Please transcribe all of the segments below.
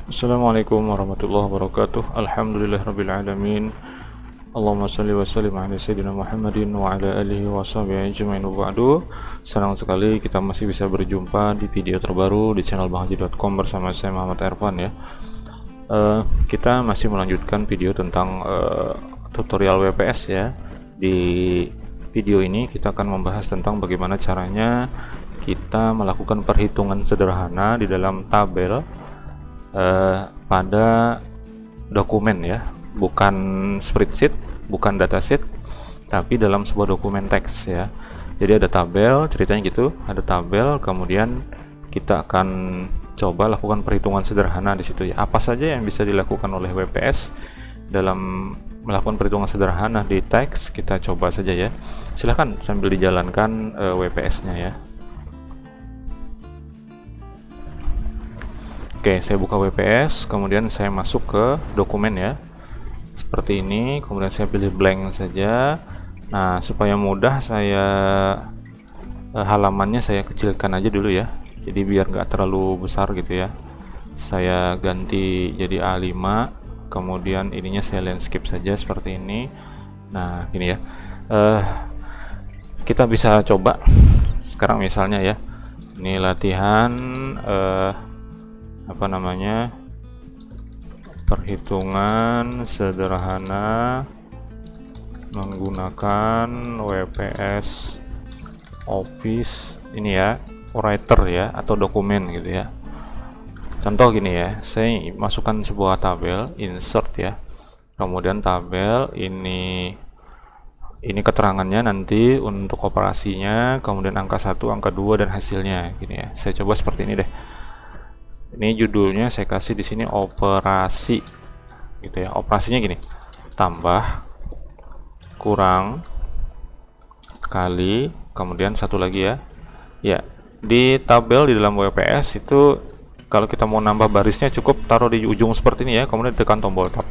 Assalamualaikum warahmatullahi wabarakatuh. Alhamdulillahirrabbilalamin. Allahumma salli wa sallim ala sayyidina Muhammadin wa ala alihi wa sahbihi ajma'in wa ba'du. Senang sekali kita masih bisa berjumpa di video terbaru di channel banghaji.com bersama saya Muhammad Ervan ya. Kita masih melanjutkan video tentang tutorial WPS ya. Di video ini kita akan membahas tentang bagaimana caranya kita melakukan perhitungan sederhana di dalam tabel pada dokumen ya, bukan spreadsheet, bukan datasheet, tapi dalam sebuah dokumen teks ya. Jadi ada tabel, ceritanya gitu, ada tabel, kemudian kita akan coba lakukan perhitungan sederhana di situ ya. Apa saja yang bisa dilakukan oleh WPS dalam melakukan perhitungan sederhana di teks, kita coba saja ya. Silahkan sambil dijalankan WPS-nya ya. Oke, saya buka WPS, kemudian saya masuk ke dokumen ya. Seperti ini, kemudian saya pilih blank saja. Nah, supaya mudah saya halamannya saya kecilkan aja dulu ya. Jadi biar nggak terlalu besar gitu ya. Saya ganti jadi A5, kemudian ininya saya landscape saja seperti ini. Nah, gini ya. Kita bisa coba sekarang misalnya ya. Ini latihan perhitungan sederhana menggunakan WPS Office ini ya, writer ya, atau dokumen gitu ya. Contoh gini ya, saya masukkan sebuah tabel, insert ya, kemudian tabel ini keterangannya nanti untuk operasinya, kemudian angka 1, angka 2 dan hasilnya gini ya. Saya coba seperti ini deh. Ini judulnya saya kasih di sini operasi gitu ya. Operasinya gini, tambah, kurang, kali, kemudian satu lagi ya. Ya, di tabel di dalam WPS itu kalau kita mau nambah barisnya cukup taruh di ujung seperti ini ya, kemudian tekan tombol tab.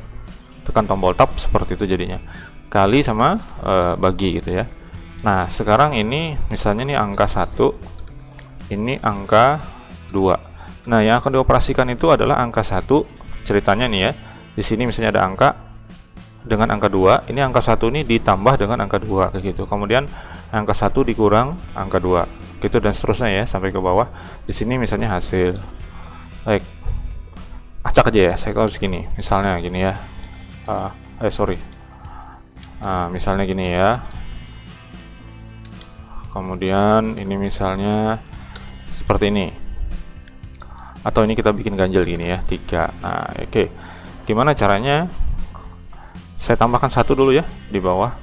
Tekan tombol tab seperti itu jadinya. Kali sama bagi gitu ya. Nah, sekarang ini misalnya ini angka 1, ini angka 2. Nah, yang akan dioperasikan itu adalah angka 1, ceritanya nih ya. Di sini misalnya ada angka dengan angka 2, ini angka 1 ini ditambah dengan angka 2 kayak gitu. Kemudian angka 1 dikurang angka 2. Gitu dan seterusnya ya sampai ke bawah. Di sini misalnya hasil. Baik. Acak aja ya, saya harus gini. Misalnya gini ya. Misalnya gini ya. Kemudian ini misalnya seperti ini. Atau ini kita bikin ganjil gini ya, 3. Nah, oke. Gimana caranya? Saya tambahkan 1 dulu ya di bawah.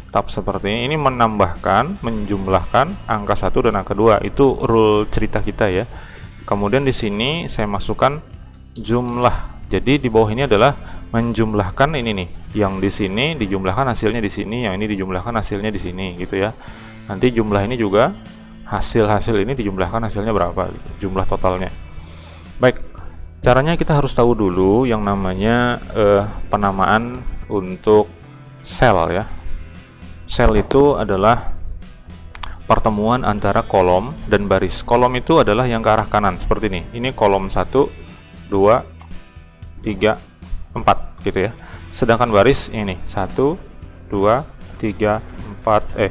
Tab seperti ini. Ini menambahkan, menjumlahkan angka 1 dan angka 2. Itu rule cerita kita ya. Kemudian di sini saya masukkan jumlah. Jadi di bawah ini adalah menjumlahkan ini nih. Yang di sini dijumlahkan hasilnya di sini, yang ini dijumlahkan hasilnya di sini gitu ya. Nanti jumlah ini juga hasil-hasil ini dijumlahkan hasilnya berapa gitu, jumlah totalnya. Baik, caranya kita harus tahu dulu yang namanya penamaan untuk sel ya. Sel itu adalah pertemuan antara kolom dan baris. Kolom itu adalah yang ke arah kanan seperti ini. Ini kolom 1, 2, 3, 4 gitu ya. Sedangkan baris ini 1, 2, 3, 4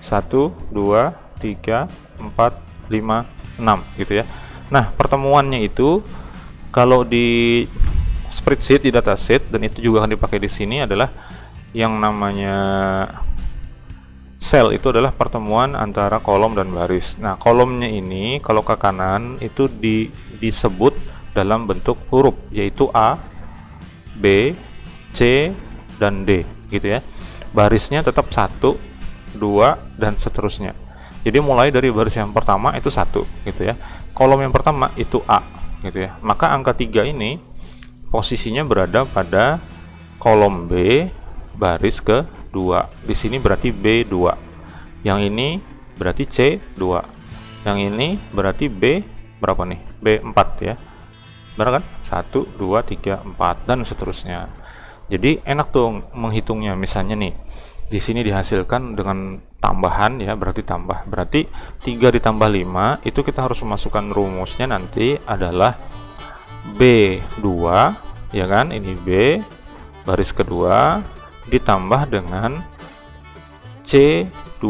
1, 2, 3, 4, 5, 6 gitu ya. Nah, pertemuannya itu kalau di spreadsheet, di datasheet, dan itu juga akan dipakai di sini adalah yang namanya sel itu adalah pertemuan antara kolom dan baris. Nah, kolomnya ini kalau ke kanan itu disebut dalam bentuk huruf, yaitu A, B, C, dan D gitu ya. Barisnya tetap 1, 2, dan seterusnya. Jadi mulai dari baris yang pertama itu 1 gitu ya. Kolom yang pertama itu A gitu ya. Maka angka 3 ini posisinya berada pada kolom B baris ke-2. Di sini berarti B2. Yang ini berarti C2. Yang ini berarti B berapa nih? B4 ya. Benar kan? 1, 2, 3, 4 dan seterusnya. Jadi enak tuh menghitungnya. Misalnya nih, di sini dihasilkan dengan tambahan ya, berarti tambah. Berarti 3 ditambah 5 itu kita harus memasukkan rumusnya nanti adalah B2, ya kan? Ini B baris kedua ditambah dengan C2.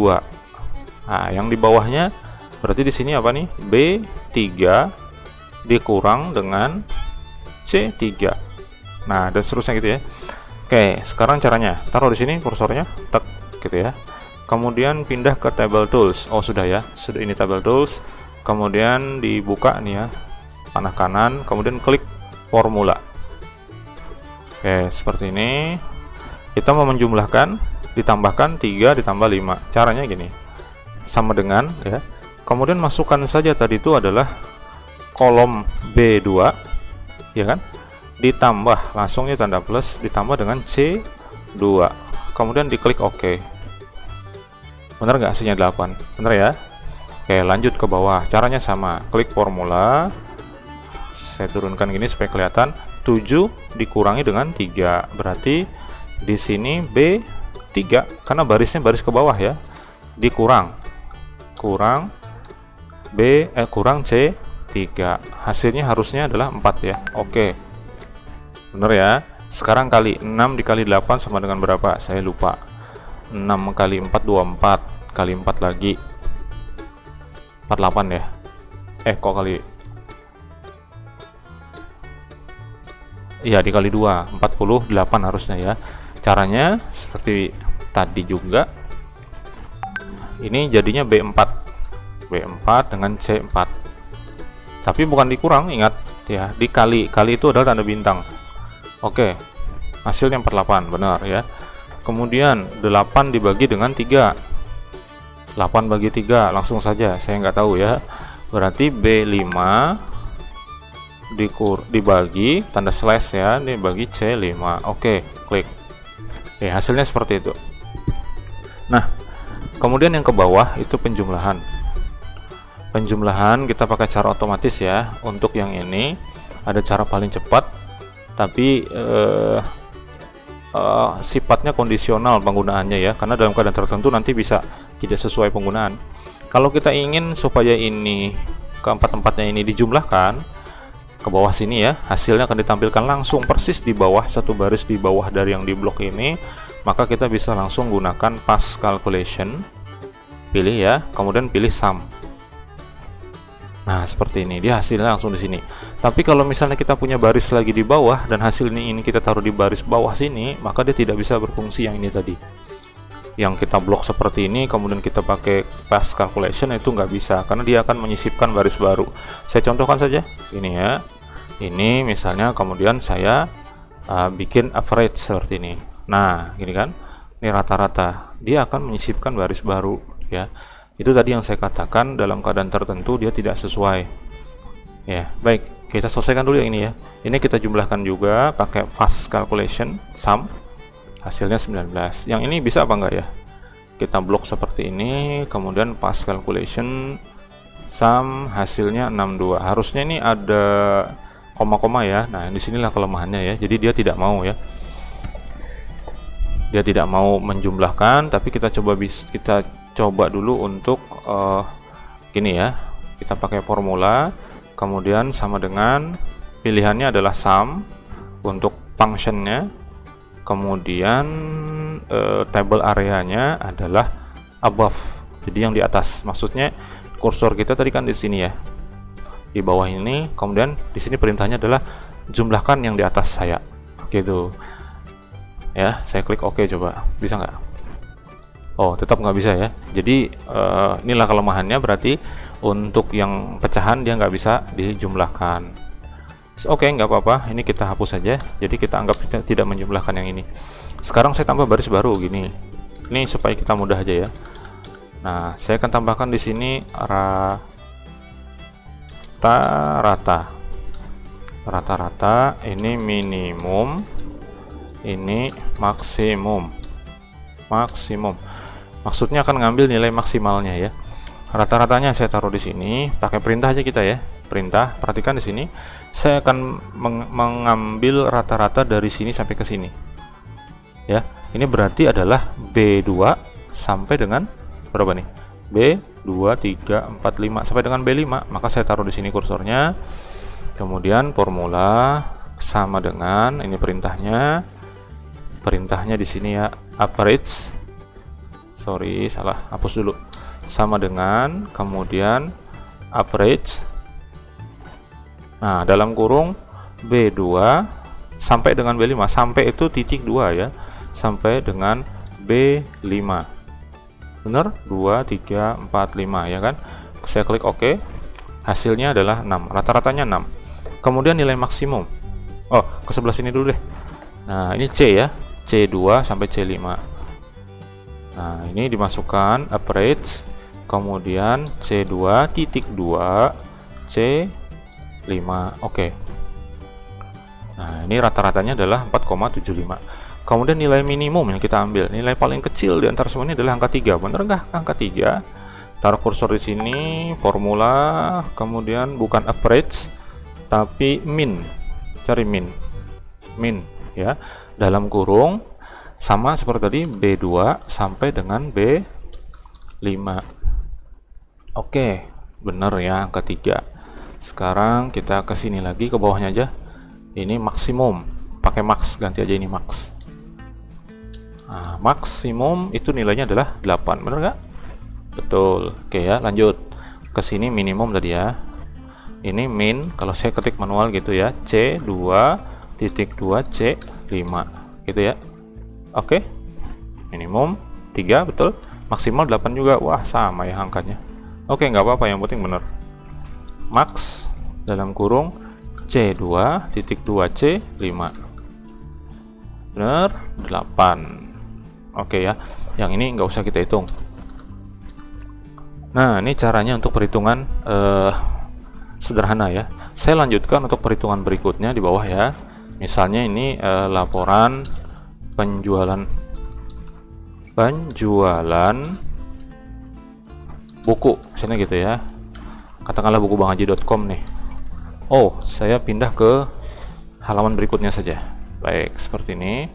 Nah, yang di bawahnya berarti di sini apa nih? B3 dikurang dengan C3. Nah, dan seterusnya gitu ya. Oke, sekarang caranya taruh di sini kursornya, tek gitu ya. Kemudian pindah ke table tools. Oh, sudah ya. Sudah, ini table tools. Kemudian dibuka nih ya, panah kanan, kemudian klik formula. Oke, seperti ini. Kita mau menjumlahkan, ditambahkan 3 ditambah 5. Caranya gini. Sama dengan ya. Kemudian masukkan saja tadi itu adalah kolom B2, ya kan? Ditambah langsungnya tanda plus, ditambah dengan C2. Kemudian diklik OK. Bener nggak hasilnya 8? Bener ya? Oke, lanjut ke bawah. Caranya sama. Klik formula. Saya turunkan gini supaya kelihatan. 7 dikurangi dengan 3. Berarti di sini B3 karena barisnya baris ke bawah ya. Kurang C3. Hasilnya harusnya adalah 4 ya. Oke. Bener ya. Sekarang kali 6 dikali 8 sama dengan berapa? Saya lupa. 6 kali 4 24, kali 4 lagi 48 ya. Kok kali, iya dikali 2 48 harusnya ya. Caranya seperti tadi juga. Ini jadinya B4 dengan C4, tapi bukan dikurang, ingat ya, dikali. Kali itu adalah tanda bintang. Oke, hasilnya 48, benar ya. Kemudian 8 dibagi dengan 3. 8 bagi 3 langsung saja, saya nggak tahu ya. Berarti B5 dibagi tanda slash ya, dibagi C5. Oke, klik. Oke, hasilnya seperti itu. Nah, kemudian yang ke bawah itu penjumlahan. Penjumlahan kita pakai cara otomatis ya. Untuk yang ini ada cara paling cepat, tapi sifatnya kondisional penggunaannya ya, karena dalam keadaan tertentu nanti bisa tidak sesuai penggunaan. Kalau kita ingin supaya ini keempat-empatnya ini dijumlahkan ke bawah sini ya, hasilnya akan ditampilkan langsung persis di bawah, satu baris di bawah dari yang di blok ini, maka kita bisa langsung gunakan pass calculation, pilih ya, kemudian pilih sum. Nah, seperti ini, dia hasilnya langsung di sini. Tapi kalau misalnya kita punya baris lagi di bawah dan hasil ini kita taruh di baris bawah sini, maka dia tidak bisa berfungsi yang ini tadi. Yang kita blok seperti ini, kemudian kita pakai pass calculation, itu nggak bisa, karena dia akan menyisipkan baris baru. Saya contohkan saja, ini ya. Ini misalnya, kemudian saya bikin average seperti ini. Nah, gini kan, ini rata-rata. Dia akan menyisipkan baris baru ya. Itu tadi yang saya katakan, dalam keadaan tertentu dia tidak sesuai ya. Baik, kita selesaikan dulu yang ini ya. Ini kita jumlahkan juga pakai fast calculation sum, hasilnya 19. Yang ini bisa apa enggak ya? Kita blok seperti ini, kemudian fast calculation sum, hasilnya 62. Harusnya ini ada koma-koma ya. Nah, disinilah kelemahannya ya. Jadi dia tidak mau ya. Dia tidak mau menjumlahkan, tapi kita coba dulu untuk gini ya. Kita pakai formula, kemudian sama dengan pilihannya adalah sum untuk functionnya, kemudian table areanya adalah above, jadi yang di atas. Maksudnya kursor kita tadi kan di sini ya, di bawah ini, kemudian di sini perintahnya adalah jumlahkan yang di atas saya, gitu ya. Saya klik OK, coba bisa nggak? Oh, tetap nggak bisa ya. Jadi inilah kelemahannya, berarti untuk yang pecahan dia nggak bisa dijumlahkan. Oke, nggak apa-apa, ini kita hapus saja. Jadi kita anggap kita tidak menjumlahkan yang ini. Sekarang saya tambah baris baru gini. Ini supaya kita mudah aja ya. Nah, saya akan tambahkan di sini rata-rata. Ini minimum, ini maksimum. Maksudnya akan ngambil nilai maksimalnya ya. Rata-ratanya saya taruh di sini, pakai perintah aja kita ya. Perintah, perhatikan di sini. Saya akan mengambil rata-rata dari sini sampai ke sini. Ya, ini berarti adalah B2 sampai dengan berapa nih? B2, 3, 4, 5 sampai dengan B5. Maka saya taruh di sini kursornya. Kemudian formula sama dengan ini perintahnya di sini ya, average, sorry salah, hapus dulu, sama dengan kemudian average, nah dalam kurung B2 sampai dengan B5, sampai itu titik 2 ya, sampai dengan B5, bener 2 3 4 5 ya kan. Saya klik OK, hasilnya adalah 6, rata-ratanya 6. Kemudian nilai maksimum, oh ke sebelah sini dulu deh. Nah ini C ya, C2 sampai C5. Nah ini dimasukkan average, kemudian C2 titik 2 C5. Oke. Nah ini rata-ratanya adalah 4,75. Kemudian nilai minimum yang kita ambil, nilai paling kecil di antara semua ini adalah angka 3. Bener nggak angka 3? Taruh kursor di sini, formula, kemudian bukan average tapi min, cari min ya, dalam kurung sama seperti tadi B2 sampai dengan B5. Oke, bener ya angka 3. Sekarang kita ke sini lagi, ke bawahnya aja. Ini maksimum, pakai max, ganti aja ini max. Nah, maksimum itu nilainya adalah 8, bener nggak? Betul. Oke ya, lanjut ke sini minimum tadi ya. Ini min, kalau saya ketik manual gitu ya, C2 titik 2 C5 gitu ya. Oke, minimum 3, betul. Maksimal 8 juga. Wah sama ya angkanya. Oke, nggak apa-apa, yang penting bener. Max dalam kurung C2 titik 2 C5, bener 8. Oke ya, yang ini nggak usah kita hitung. Nah ini caranya untuk perhitungan sederhana ya. Saya lanjutkan untuk perhitungan berikutnya di bawah ya. Misalnya ini laporan penjualan buku, misalnya gitu ya. Katakanlah buku banghaji.com nih. Oh, saya pindah ke halaman berikutnya saja. Baik, seperti ini.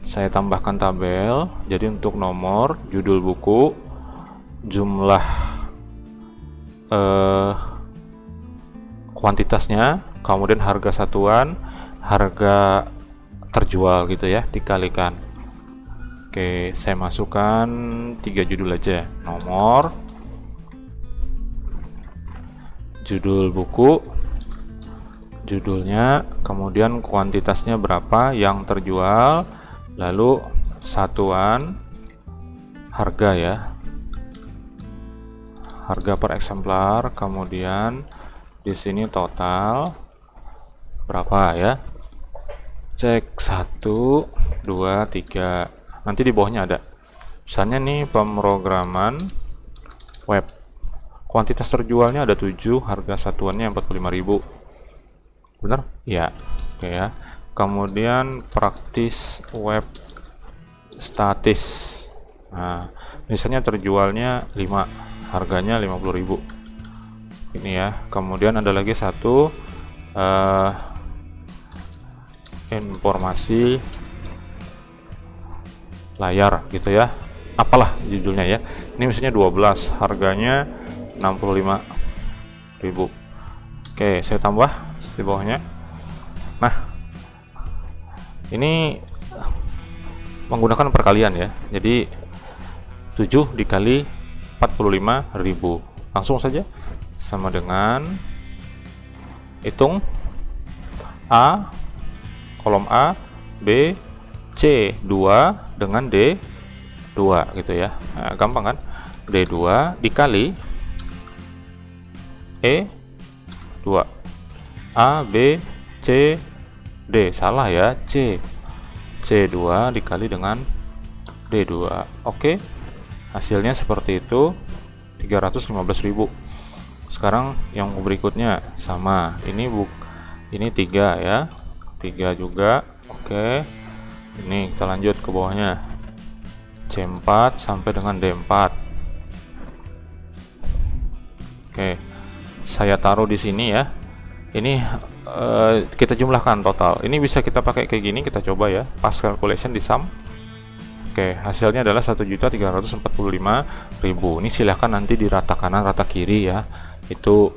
Saya tambahkan tabel. Jadi untuk nomor, judul buku, jumlah kuantitasnya, kemudian harga satuan, harga terjual gitu ya, dikalikan. Oke, saya masukkan 3 judul aja. Nomor, judul buku, judulnya, kemudian kuantitasnya berapa yang terjual, lalu satuan harga ya, harga per eksemplar, kemudian di sini total berapa ya, cek 1 2 3, nanti di bawahnya ada misalnya nih pemrograman web, kuantitas terjualnya ada 7, harga satuannya 45.000, bener ya. Oke ya, kemudian praktis web statis, nah misalnya terjualnya 5, harganya 50.000 ini ya. Kemudian ada lagi satu informasi layar gitu ya, apalah judulnya ya, ini misalnya 12, harganya 65.000. Oke, saya tambah di bawahnya. Nah ini menggunakan perkalian ya, jadi 7 dikali 45.000, langsung saja sama dengan hitung A, kolom A, B, C 2 dengan D 2 gitu ya. Nah, gampang kan, D2 dikali E 2, A, B, C, D, salah ya, C2 dikali dengan D2. Oke, hasilnya seperti itu, 315.000. Sekarang yang berikutnya sama, ini 3 ya, 3 juga. Oke, ini kita lanjut ke bawahnya, C4 sampai dengan D4. Oke, saya taruh di sini ya. Ini kita jumlahkan total. Ini bisa kita pakai kayak gini, kita coba ya, pas calculation di sum. Oke, hasilnya adalah 1.345.000. Ini silahkan nanti di rata kanan, rata kiri ya. itu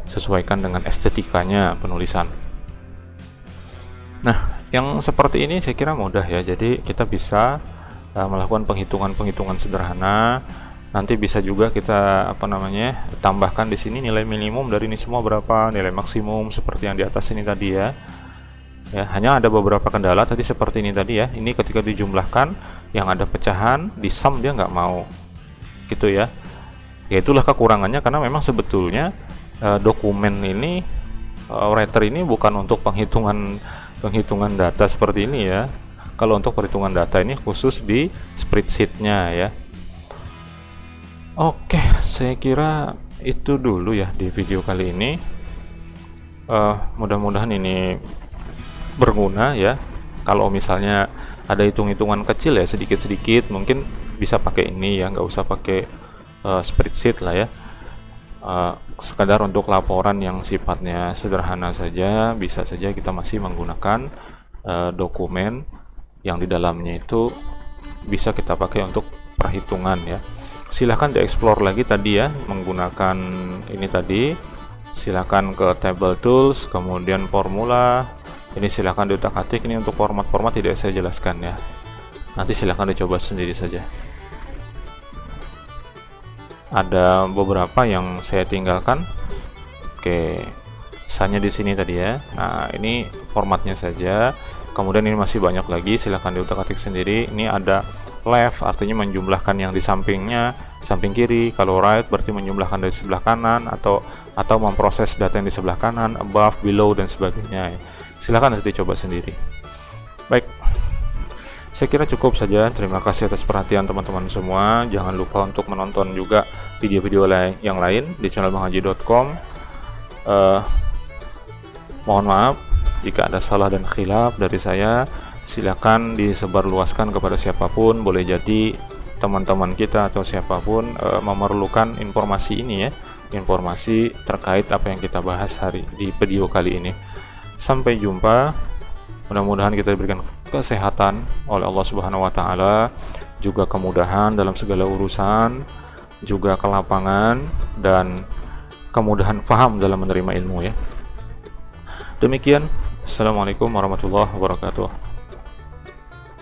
sesuaikan dengan estetikanya penulisan. Nah, yang seperti ini saya kira mudah ya. Jadi kita bisa melakukan penghitungan-penghitungan sederhana. Nanti bisa juga kita tambahkan di sini nilai minimum dari ini semua berapa, nilai maksimum seperti yang di atas ini tadi ya. Ya, hanya ada beberapa kendala tadi seperti ini tadi ya. Ini ketika dijumlahkan yang ada pecahan, di sum dia nggak mau. Gitu ya. Ya itulah kekurangannya, karena memang sebetulnya dokumen ini writer ini bukan untuk penghitungan data seperti ini ya. Kalau untuk perhitungan data ini khusus di spreadsheet-nya ya. Oke, saya kira itu dulu ya di video kali ini. Mudah-mudahan ini berguna ya. Kalau misalnya ada hitung-hitungan kecil ya, sedikit-sedikit mungkin bisa pakai ini ya, nggak usah pakai spreadsheet lah ya. Sekadar untuk laporan yang sifatnya sederhana saja, bisa saja kita masih menggunakan dokumen yang di dalamnya itu bisa kita pakai untuk perhitungan ya. Silahkan dieksplor lagi tadi ya, menggunakan ini tadi. Silahkan ke table tools, kemudian formula. Ini silahkan diutak-atik. Ini untuk format-format tidak saya jelaskan ya. Nanti silahkan dicoba sendiri saja. Ada beberapa yang saya tinggalkan. Oke, misalnya di sini tadi ya. Nah, ini formatnya saja. Kemudian ini masih banyak lagi, silahkan diutak-atik sendiri. Ini ada left, artinya menjumlahkan yang di sampingnya, samping kiri. Kalau right berarti menjumlahkan dari sebelah kanan, atau memproses data yang di sebelah kanan, above, below, dan sebagainya. Silahkan nanti coba sendiri. Baik, saya kira cukup saja. Terima kasih atas perhatian teman-teman semua. Jangan lupa untuk menonton juga video-video yang lain di channel banghaji.com. Mohon maaf jika ada salah dan khilaf dari saya. Silakan disebarluaskan kepada siapapun. Boleh jadi teman-teman kita atau siapapun memerlukan informasi ini ya, informasi terkait apa yang kita bahas di video kali ini. Sampai jumpa. Mudah-mudahan kita diberikan kesehatan oleh Allah Subhanahu wa taala, juga kemudahan dalam segala urusan, juga kelapangan dan kemudahan paham dalam menerima ilmu ya. Demikian, assalamualaikum warahmatullahi wabarakatuh.